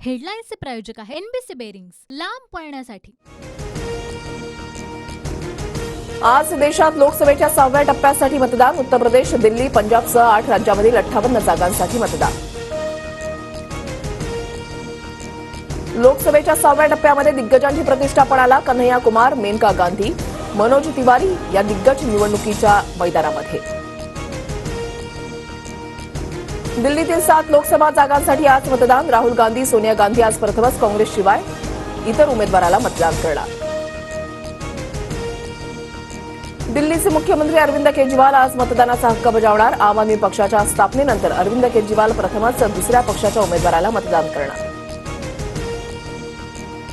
हेडलाईन्सचे प्रायोजक आहे NBC bearings, लांब पळण्यासाठी। आज देशात लोकसभेच्या 6व्या टप्प्यासाठी मतदान। उत्तर प्रदेश, दिल्ली, पंजाबसह 8 राज्यांमधील 58 जागांसाठी मतदान। लोकसभेच्या 6व्या टप्प्यामध्ये दिग्गजांची प्रतिष्ठा पणाला। कन्हैया कुमार, मेनका गांधी, मनोज तिवारी या दिग्गज निवडणुकीच्या मैदानामध्ये। दिल्लीतील 7 लोकसभा जागांसाठी आज मतदान। राहुल गांधी, सोनिया गांधी आज प्रथमच काँग्रेसशिवाय इतर उमेदवाराला मतदान करणार। दिल्लीचे मुख्यमंत्री अरविंद केजरीवाल आज मतदानाचा हक्क बजावणार। आम आदमी पक्षाच्या स्थापनेनंतर अरविंद केजरीवाल प्रथमच दुसऱ्या पक्षाच्या उमेदवाराला मतदान करणार।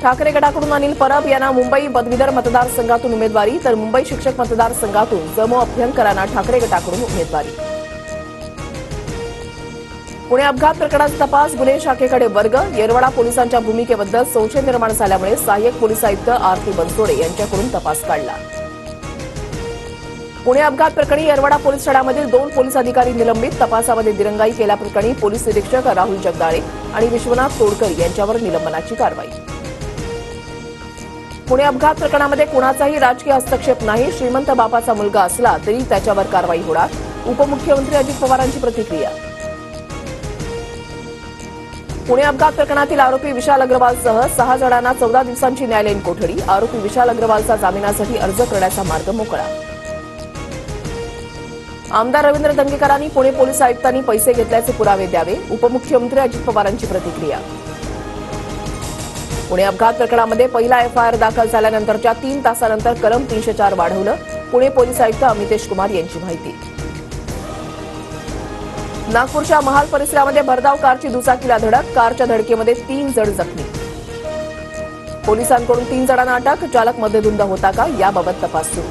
ठाकरे गटाकडून अनिल परब यांना मुंबई पदवीधर मतदारसंघातून उमेदवारी, तर मुंबई शिक्षक मतदारसंघातून जमो अभ्यंकरांना ठाकरे गटाकडून उमेदवारी। पुणे अपघात प्रकरणाचा तपास गुन्हे शाखेकडे वर्ग। येरवडा पोलिसांच्या भूमिकेबद्दल संशय निर्माण झाल्यामुळे सहाय्यक पोलीस आयुक्त आरती बनसोडे यांच्याकडून तपास काढला। पुणे अपघात प्रकरणी येरवडा पोलीस ठाण्यामधील 2 पोलीस अधिकारी निलंबित। तपासामध्ये दिरंगाई केल्याप्रकरणी पोलीस निरीक्षक राहुल जगदाळे आणि विश्वनाथ तोडकर यांच्यावर निलंबनाची कारवाई। पुणे अपघात प्रकरणामध्ये कोणाचाही राजकीय हस्तक्षेप नाही। श्रीमंत बापाचा मुलगा असला तरी त्याच्यावर कारवाई होणार। उपमुख्यमंत्री अजित पवारांची प्रतिक्रिया। पुणे अपघात प्रकरणातील आरोपी विशाल अग्रवालसह 6 जणांना 14 दिवसांची न्यायालयीन कोठडी। आरोपी विशाल अग्रवालचा जामिनासाठी अर्ज करण्याचा मार्ग मोकळा। आमदार रवींद्र दंगेकरांनी पुणे पोलीस आयुक्तांनी पैसे घेतल्याचे पुरावे द्यावे। उपमुख्यमंत्री अजित पवारांची प्रतिक्रिया। पुणे अपघात प्रकरणामध्ये पहिला एफआयआर दाखल झाल्यानंतरच्या 3 तासानंतर कलम 304 वाढवलं। पुणे पोलीस आयुक्त अमितेश कुमार यांची माहिती। नागपूरच्या महाल परिसरामध्ये भरधाव कारची दुचाकीला धडक। कारच्या धडकेमध्ये 3 जण जखमी। पोलिसांकडून 3 जणांना अटक। चालक मद्यधुंद होता का याबाबत तपास सुरू।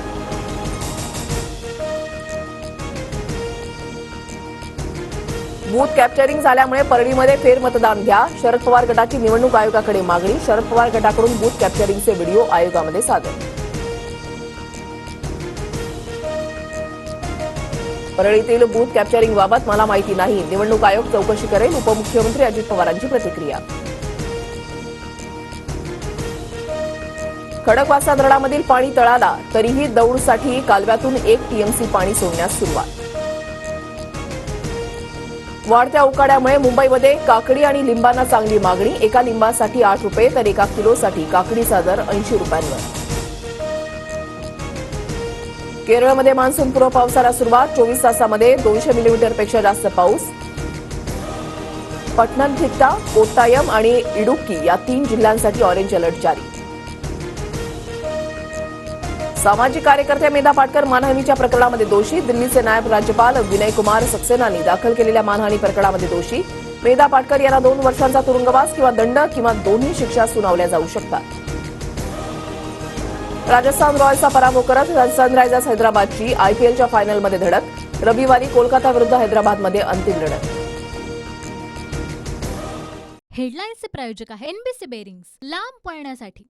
बूथ कॅप्चरिंग झाल्यामुळे परळीमध्ये फेरमतदान घ्या। शरद पवार गटाची निवडणूक आयोगाकडे मागणी। शरद पवार गटाकडून बूथ कॅप्चरिंगचे व्हिडिओ आयोगामध्ये सादर। परळीतील बूथ कॅप्चरिंगबाबत मला माहिती नाही, निवडणूक आयोग चौकशी करेल। उपमुख्यमंत्री अजित पवारांची प्रतिक्रिया। खडकवासला धरणामधील पाणी तळाला, तरीही दौडसाठी कालव्यातून 1 टीएमसी पाणी सोडण्यास सुरुवात। वाढत्या उकाड्यामुळे मुंबईमध्ये काकडी आणि लिंबांना चांगली मागणी। एका लिंबासाठी 8 रुपये तर एका किलोसाठी काकडीचा दर 80 रुपयांवर। केरळमध्ये मान्सूनपूर्व पावसाला सुरुवात। 24 तासामध्ये 200 मिलीमीटरपेक्षा जास्त पाऊस। पठणमथिट्टा, कोट्टायम आणि इडुक्की या 3 जिल्ह्यांसाठी ऑरेंज अलर्ट जारी। सामाजिक कार्यकर्त्या मेधा पाटकर मानहानीच्या प्रकरणामध्ये दोषी। दिल्लीचे नायब राज्यपाल विनय कुमार सक्सेनांनी दाखल केलेल्या मानहानी प्रकरणामध्ये दोषी। मेधा पाटकर यांना 2 वर्षांचा तुरुंगवास किंवा दंड किंवा दोन्ही शिक्षा सुनावल्या जाऊ शकतात। राजस्थान रॉयल्सचा पराभव करत सनरायझर्स हैदराबादची आयपीएलच्या फायनलमध्ये धडक। रविवारी कोलकाता विरुद्ध हैदराबादमध्ये अंतिम लढत। हेडलाईन्सचे प्रायोजक आहे एनबीसी बेरिंग्स, लांब पळण्यासाठी।